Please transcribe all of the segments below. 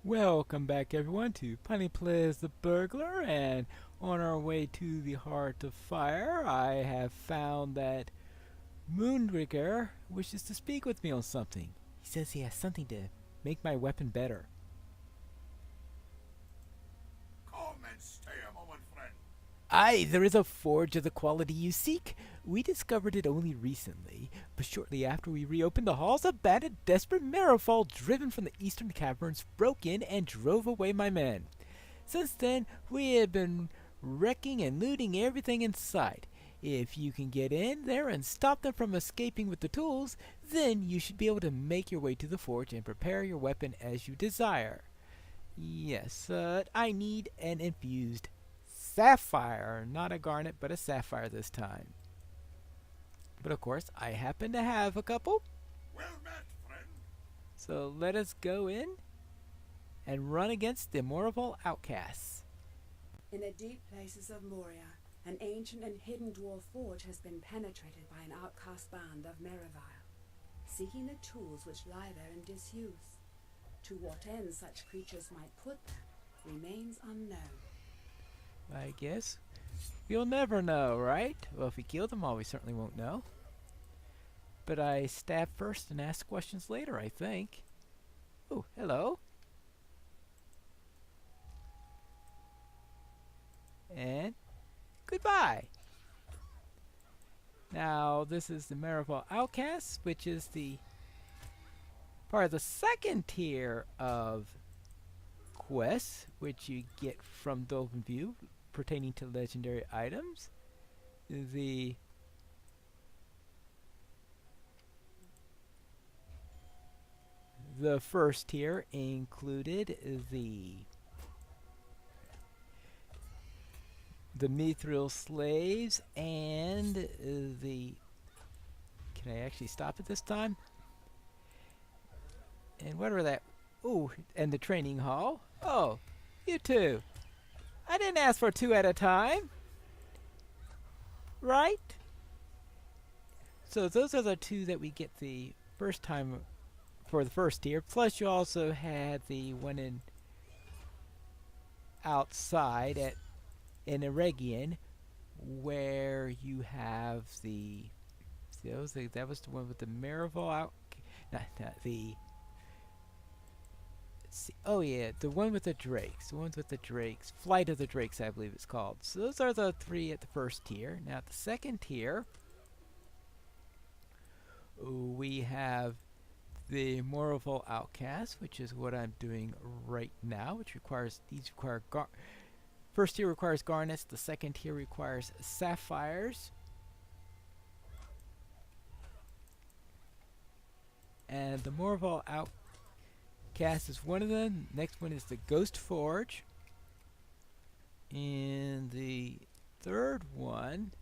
Welcome back everyone to Pineleaf the Burglar, and on our way to the Heart of Fire I have found that Moonrigger wishes to speak with me on something. He says he has something to make my weapon better. Come and stay a moment, friend. Aye, there is a forge of the quality you seek. We discovered it only recently, but shortly after we reopened the halls, a bandit desperate merrifal driven from the eastern caverns broke in and drove away my men. Since then, we have been wrecking and looting everything in sight. If you can get in there and stop them from escaping with the tools, then you should be able to make your way to the forge and prepare your weapon as you desire. Yes, I need an infused sapphire. Not a garnet, but a sapphire this time. But of course, I happen to have a couple. Well met, friend. So let us go in and run against the immortal outcasts. In the deep places of Moria, an ancient and hidden dwarf forge has been penetrated by an outcast band of Merivile, seeking the tools which lie there in disuse. To what end such creatures might put them remains unknown. I guess we'll never know, right? Well, if we kill them all, we certainly won't know. But I stab first and ask questions later, I think. Oh, hello. And goodbye. Now, this is the Marival Outcasts, which is the part of the second tier of quests, which you get from Dolphin View, pertaining to legendary items. The first tier included the mithril slaves and the. Can I actually stop it this time? And what are that? Ooh, and the training hall. Oh, you two. I didn't ask for two at a time. Right? So those are the two that we get the first time for the first tier. Plus you also had the one in outside in Eregion, where you have that was the one with the Marival out. Not the. Oh yeah, the one with the drakes. The ones with the drakes. Flight of the Drakes, I believe it's called. So those are the three at the first tier. Now at the second tier, we have the Moravol Outcast, which is what I'm doing right now, which requires first tier requires garnets, the second tier requires sapphires. And the Moravol Outcast is one of them. Next one is the Ghost Forge. And the third one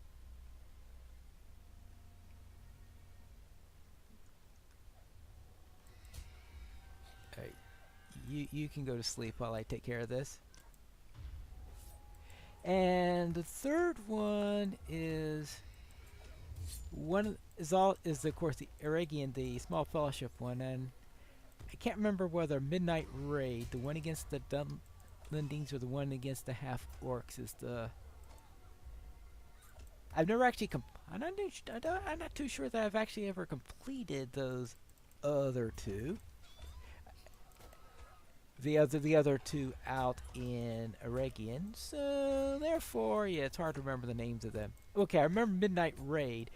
you can go to sleep while I take care of this. And the third one is of course the Eregion, the small fellowship one, and I can't remember whether Midnight Raid, the one against the Dunlendings or the one against the half orcs, is the. I've never actually I'm not too sure that I've actually ever completed those other two. The other two out in Eregion, so therefore, yeah, it's hard to remember the names of them. Okay, I remember Midnight Raid,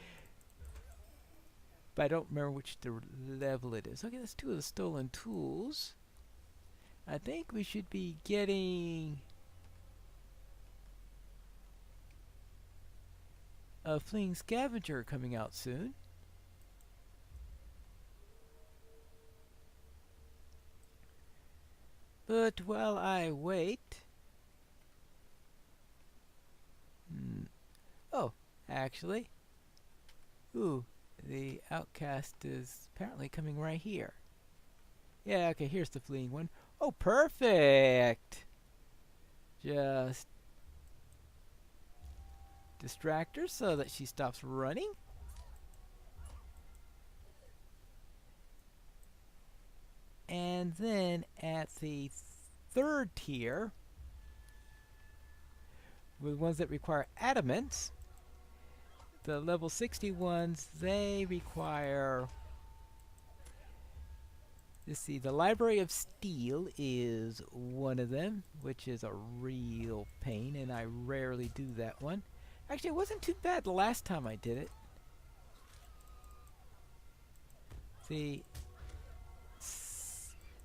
but I don't remember which the level it is. Okay, that's two of the stolen tools. I think we should be getting a Fleeing Scavenger coming out soon. But while I wait. Oh, actually. Ooh, the outcast is apparently coming right here. Yeah, okay, here's the fleeing one. Oh, perfect! Just distract her so that she stops running. And then at the third tier, with ones that require adamants. The level 60 ones, they require... Let's see, the Library of Steel is one of them, which is a real pain, and I rarely do that one. Actually, it wasn't too bad the last time I did it.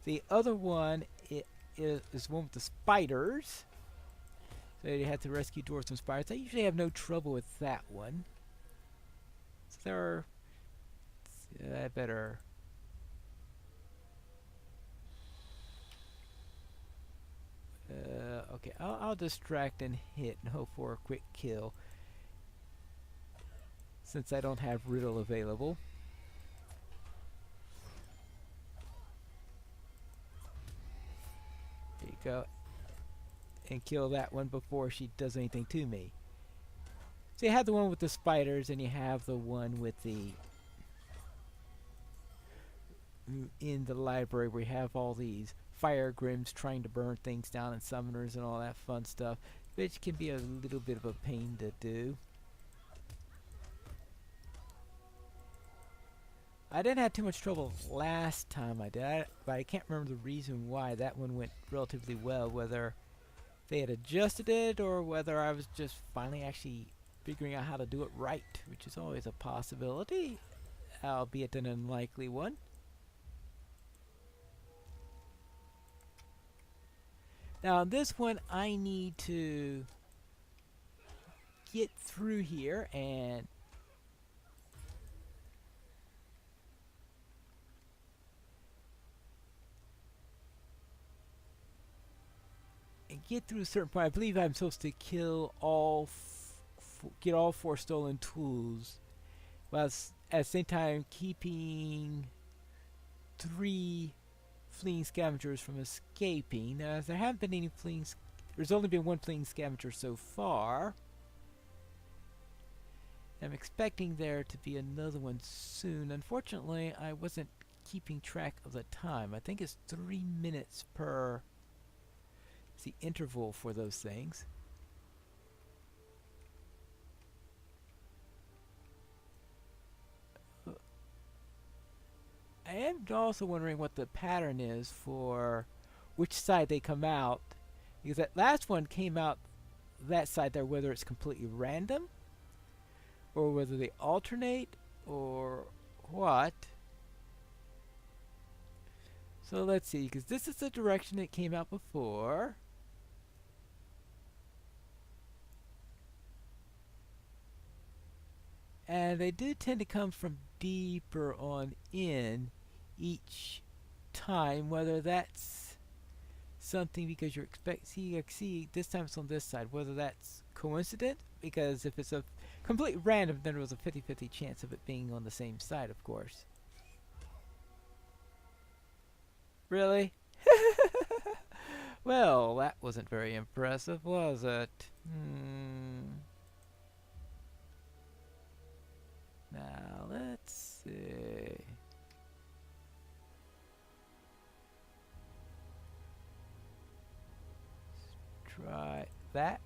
The other one is one with the spiders. So you have to rescue dwarves and spiders. I usually have no trouble with that one. So there are... I better... okay, I'll distract and hit and hope for a quick kill, since I don't have Riddle available. There you go. And kill that one before she does anything to me. So you have the one with the spiders, and you have the one with the... in the library where you have all these fire grims trying to burn things down, and summoners and all that fun stuff, which can be a little bit of a pain to do. I didn't have too much trouble last time I did, but I can't remember the reason why that one went relatively well, whether they had adjusted it or whether I was just finally actually figuring out how to do it right, which is always a possibility, albeit an unlikely one. Now this one I need to get through here and get through a certain point. I believe I'm supposed to kill all get all 4 stolen tools, while at the same time keeping 3 fleeing scavengers from escaping. Now, there haven't been any fleeing... There's only been 1 fleeing scavenger so far. I'm expecting there to be another one soon. Unfortunately, I wasn't keeping track of the time. I think it's 3 minutes per... It's the interval for those things. I am also wondering what the pattern is for which side they come out, because that last one came out that side there, whether it's completely random or whether they alternate or what. So let's see, because this is the direction it came out before. And they do tend to come from deeper on in each time, whether that's something because you're see this time it's on this side, whether that's coincident, because if it's a complete random, then there was a 50-50 chance of it being on the same side, of course. Really? Well, that wasn't very impressive, was it? Now, let's see. Let's try that.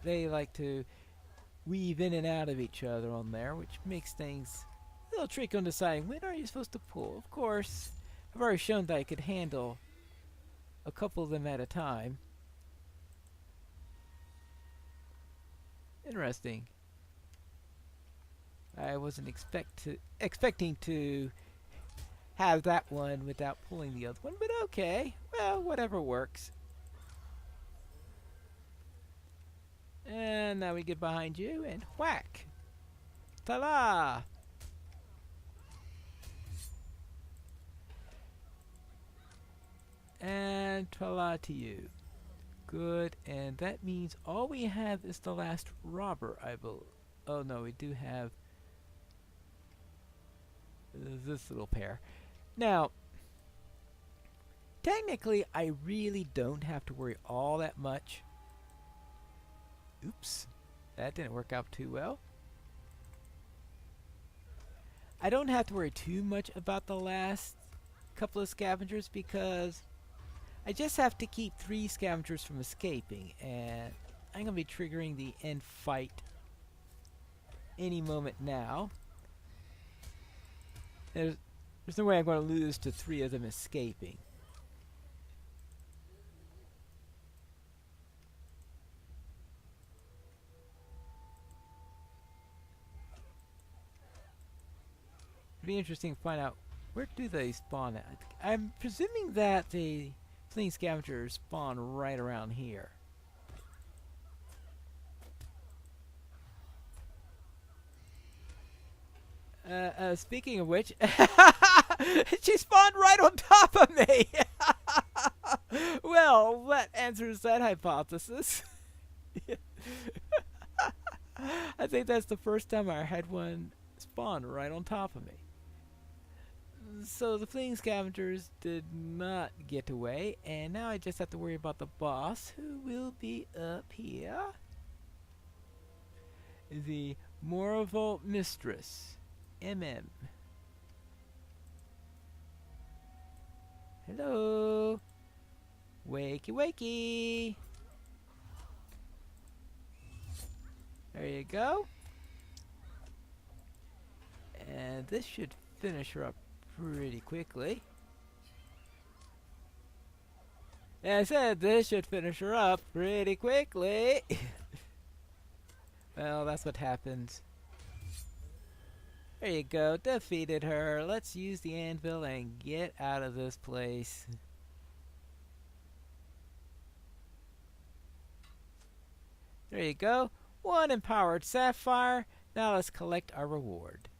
They like to weave in and out of each other on there, which makes things a little tricky on deciding when are you supposed to pull. Of course, I've already shown that I could handle a couple of them at a time. Interesting. I wasn't expecting to have that one without pulling the other one, but okay. Well, whatever works. And now we get behind you and whack! Ta-la! And ta-la to you. Good, and that means all we have is the last robber, I believe. Oh no, we do have this little pair. Now, technically, I really don't have to worry all that much. Oops, that didn't work out too well. I don't have to worry too much about the last couple of scavengers because I just have to keep 3 scavengers from escaping, and I'm gonna be triggering the end fight any moment now. There's no way I'm going to lose to 3 of them escaping. It'd be interesting to find out, where do they spawn at? I'm presuming that the fleeing scavengers spawn right around here. Speaking of which, she spawned right on top of me! Well, that answers that hypothesis. I think that's the first time I had one spawn right on top of me. So the fleeing scavengers did not get away, and now I just have to worry about the boss, who will be up here. The Moria Mistress, MM. Hello. Wakey wakey. There you go. And this should finish her up pretty quickly. I said this should finish her up pretty quickly. Well, that's what happens. There you go, defeated her. Let's use the anvil and get out of this place. There you go, 1 empowered sapphire. Now let's collect our reward.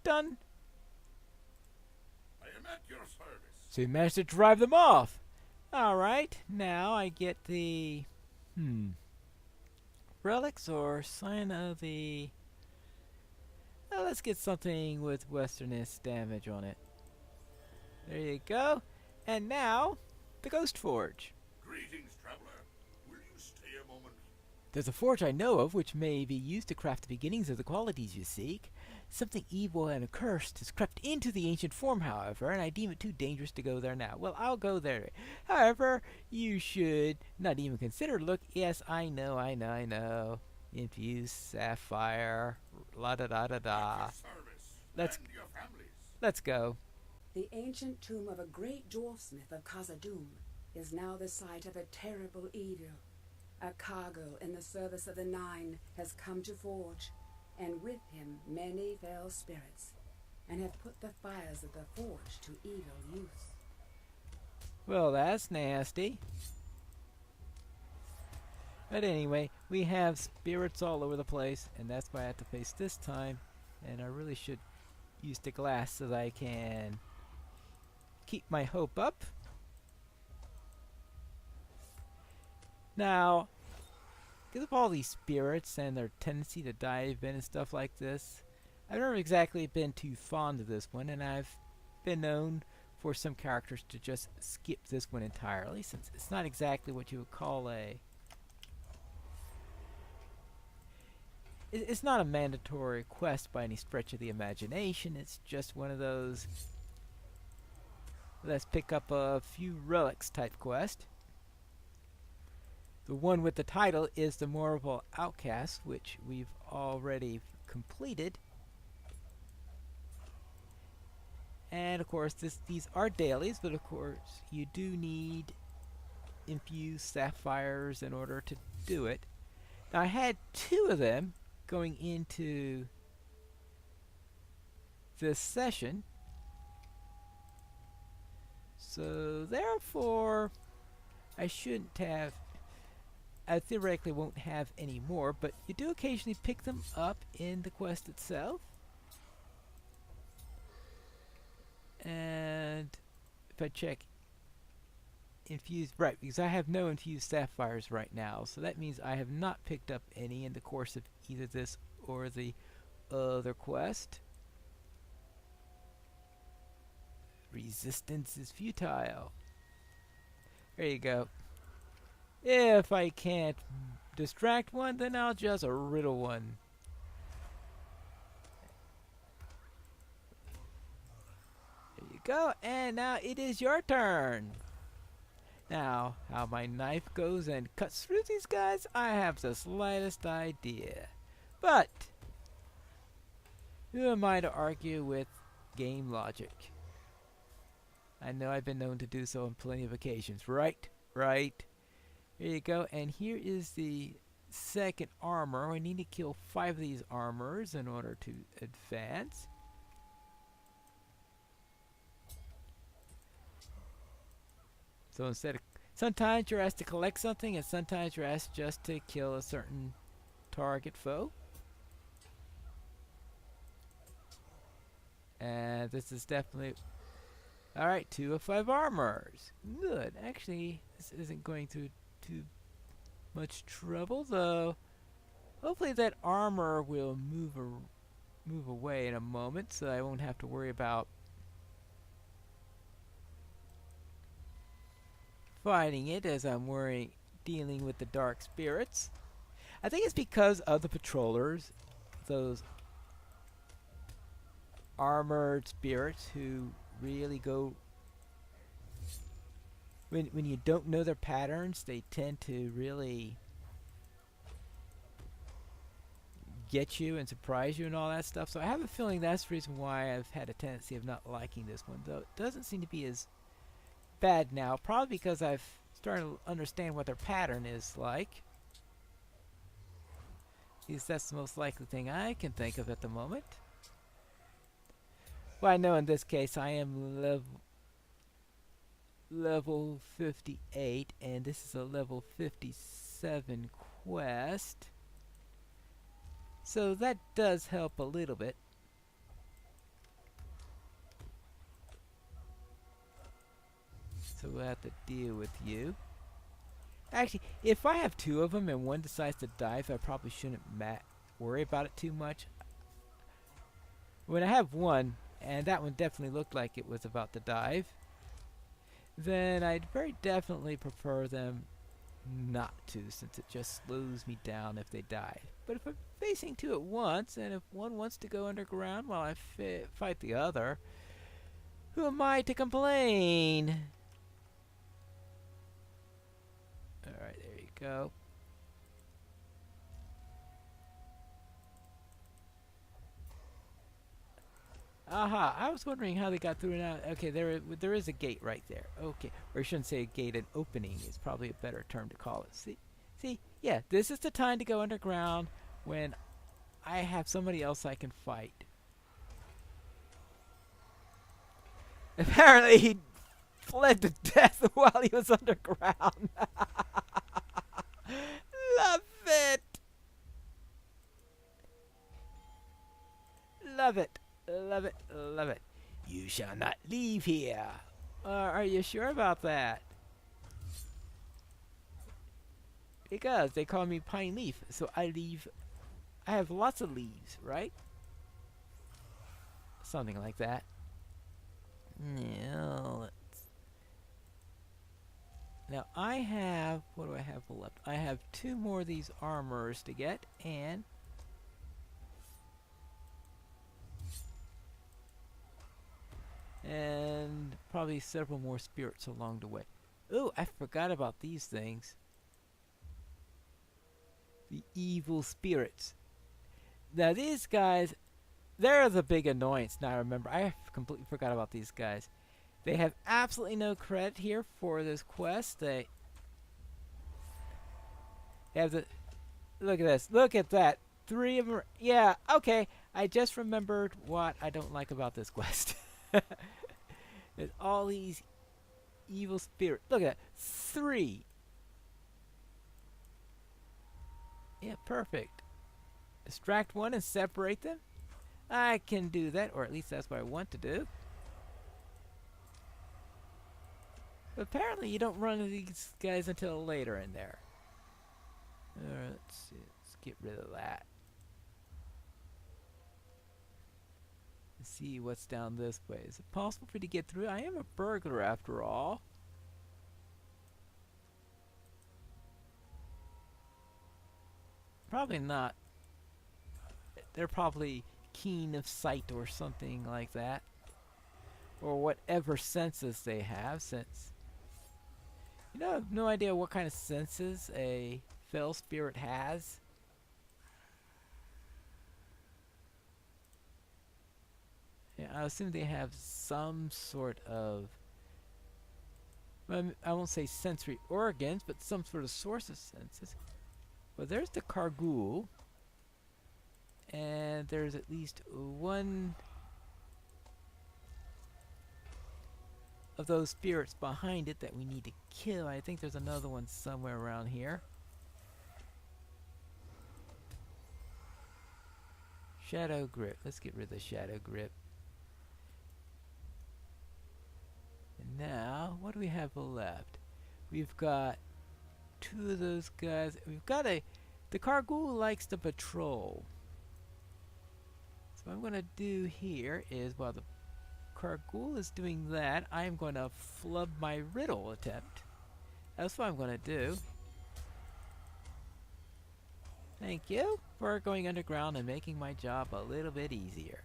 Done. I am at your service. So you managed to drive them off. Alright, now I get the relics or sign of the... Well, let's get something with westernist damage on it. There you go. And now, the Ghost Forge. Greetings, traveler. Will you stay a moment? There's a forge I know of which may be used to craft the beginnings of the qualities you seek. Something evil and accursed has crept into the ancient form, however, and I deem it too dangerous to go there now. Well, I'll go there. However, you should not even consider. Look, yes, I know. Infused sapphire, la da da da da. At your service. And your families. Let's go. The ancient tomb of a great dwarfsmith of Khazad-dûm is now the site of a terrible evil. A cargo in the service of the Nine has come to forge, and with him many fell spirits, and have put the fires of the forge to evil use. Well, that's nasty. But anyway, we have spirits all over the place, and that's why I have to face this time. And I really should use the glass so that I can keep my hope up. Now, because of all these spirits and their tendency to dive in and stuff like this, I've never exactly been too fond of this one, and I've been known for some characters to just skip this one entirely, since it's not exactly what you would call a... It's not a mandatory quest by any stretch of the imagination. It's just one of those let's pick up a few relics type quest. The one with the title is the Moria Outcast, which we've already completed. And of course these are dailies, but of course you do need infused sapphires in order to do it. Now I had 2 of them going into this session, so therefore I shouldn't have, I theoretically won't have any more, but you do occasionally pick them up in the quest itself. And if I check infused, right, because I have no infused sapphires right now, so that means I have not picked up any in the course of either this or the other quest. Resistance is futile. There you go. If I can't distract one, then I'll just riddle one. you go, and now it is your turn. Now, how my knife goes and cuts through these guys, I have the slightest idea. But, who am I to argue with game logic? I know I've been known to do so on plenty of occasions. Right. Here you go, and here is the second armor. I need to kill 5 of these armors in order to advance. So instead of, sometimes you're asked to collect something, and sometimes you're asked just to kill a certain target foe. And this is definitely, alright, 2 of 5 armors. Good. Actually, this isn't going through too much trouble, though. Hopefully that armor will move away in a moment, so I won't have to worry about fighting it as I'm dealing with the dark spirits. I think it's because of the patrollers, those armored spirits who really go, when you don't know their patterns, they tend to really get you and surprise you and all that stuff. So I have a feeling that's the reason why I've had a tendency of not liking this one, though it doesn't seem to be as bad now, probably because I've started to understand what their pattern is like. At least that's the most likely thing I can think of at the moment. Well, I know in this case I am level 58, and this is a level 57 quest. So that does help a little bit. So we'll have to deal with you. Actually, if I have 2 of them and one decides to dive, I probably shouldn't worry about it too much. When I have one, and that one definitely looked like it was about to dive, then I'd very definitely prefer them not to, since it just slows me down if they dive. But if I'm facing 2 at once, and if one wants to go underground while I fight the other, who am I to complain? Alright, there you go. Aha, I was wondering how they got through now. Okay, there is a gate right there. Okay, or I shouldn't say a gate, an opening is probably a better term to call it. See, yeah, this is the time to go underground when I have somebody else I can fight. Apparently he fled to death while he was underground. Love it! Love it! Love it, love it. You shall not leave here. Are you sure about that? Because they call me Pineleaf, so I have lots of leaves, right? Something like that. Now I have, what do I have left? I have 2 more of these armors to get, and probably several more spirits along the way. Oh, I forgot about these things. The evil spirits. Now these guys, they're the big annoyance. Now I remember, I completely forgot about these guys. They have absolutely no credit here for this quest. They have the, look at this, look at that. 3 of them, yeah, okay. I just remembered what I don't like about this quest. There's all these evil spirits. Look at that. 3. Yeah, perfect. Distract one and separate them. I can do that, or at least that's what I want to do. But apparently you don't run into these guys until later in there. Let's see. Let's get rid of that. Let's see what's down this way. Is it possible for you to get through? I am a burglar after all. Probably not. They're probably keen of sight or something like that. or whatever senses they have, since you know, I have no idea what kind of senses a fell spirit has. Yeah, I assume they have some sort of, I won't say sensory organs, but some sort of source of senses. Well, there's the Cargul, and there's at least one of those spirits behind it that we need to kill. I think there's another one somewhere around here. Shadow Grip. Let's get rid of the Shadow Grip. And now, what do we have left? We've got two of those guys. We've got the Cargul likes to patrol. So what I'm going to do here is, while the Cargul is doing that, I'm going to flub my riddle attempt. That's what I'm going to do. Thank you for going underground and making my job a little bit easier.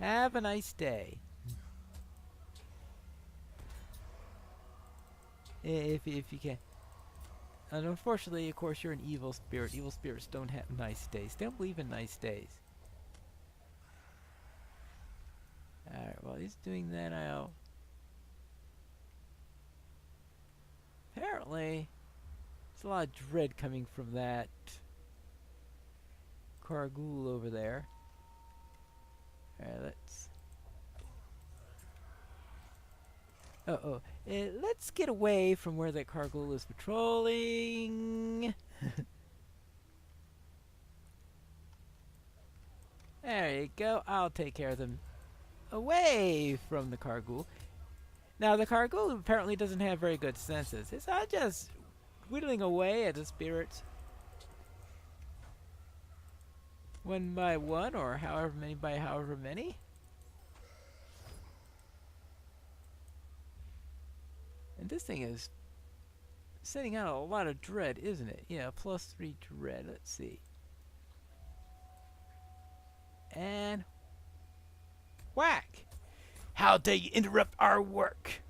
Have a nice day. If you can. And unfortunately, of course, you're an evil spirit. Evil spirits don't have nice days. They don't believe in nice days. Alright, while he's doing that, apparently, there's a lot of dread coming from that Cargul over there. Alright, let's get away from where that Cargul is patrolling. There you go. I'll take care of them away from the Cargul. Now, the Cargul apparently doesn't have very good senses. It's not just whittling away at the spirits one by one, or however many by however many. And this thing is sending out a lot of dread, isn't it? Yeah, +3 dread. Let's see. And whack! How dare you interrupt our work?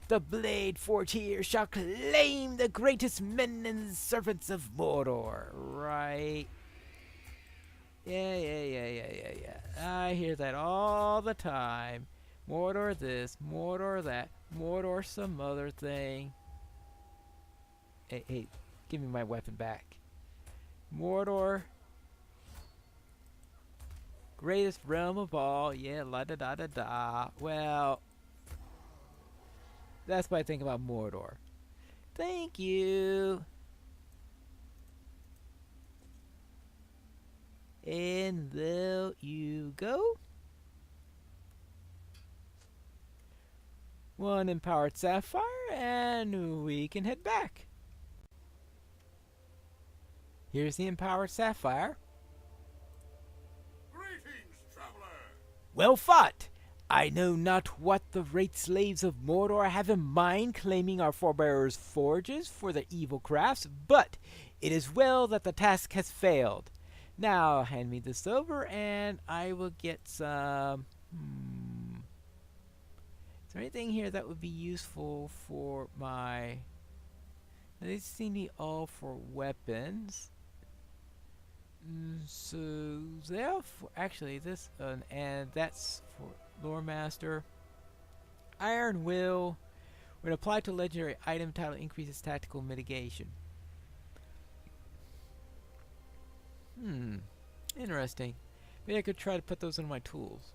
The Blade Forge here shall claim the greatest men and servants of Mordor. Right? Yeah. I hear that all the time. Mordor this, Mordor that, Mordor some other thing. Hey, give me my weapon back. Mordor, greatest realm of all. Yeah, la da da da da. Well, that's what I think about Mordor. Thank you. And there you go. One empowered sapphire, and we can head back. Here's the empowered sapphire. Greetings, traveler! Well fought! I know not what the great slaves of Mordor have in mind claiming our forebears' forges for their evil crafts, but it is well that the task has failed. Now hand me this over, and I will get some... Is there anything here that would be useful for my... These seem to be all for weapons. So therefore, actually this, and that's for Lore Master. Iron Will, when applied to legendary item title, increases tactical mitigation. Interesting. Maybe I could try to put those in my tools.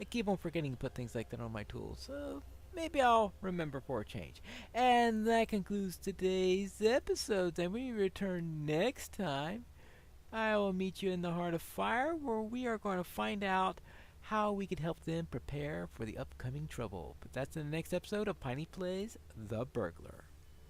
I keep on forgetting to put things like that on my tools, so maybe I'll remember for a change. And that concludes today's episode, and we return next time. I will meet you in the Heart of Fire, where we are going to find out how we can help them prepare for the upcoming trouble. But that's in the next episode of Piney Plays The Burglar.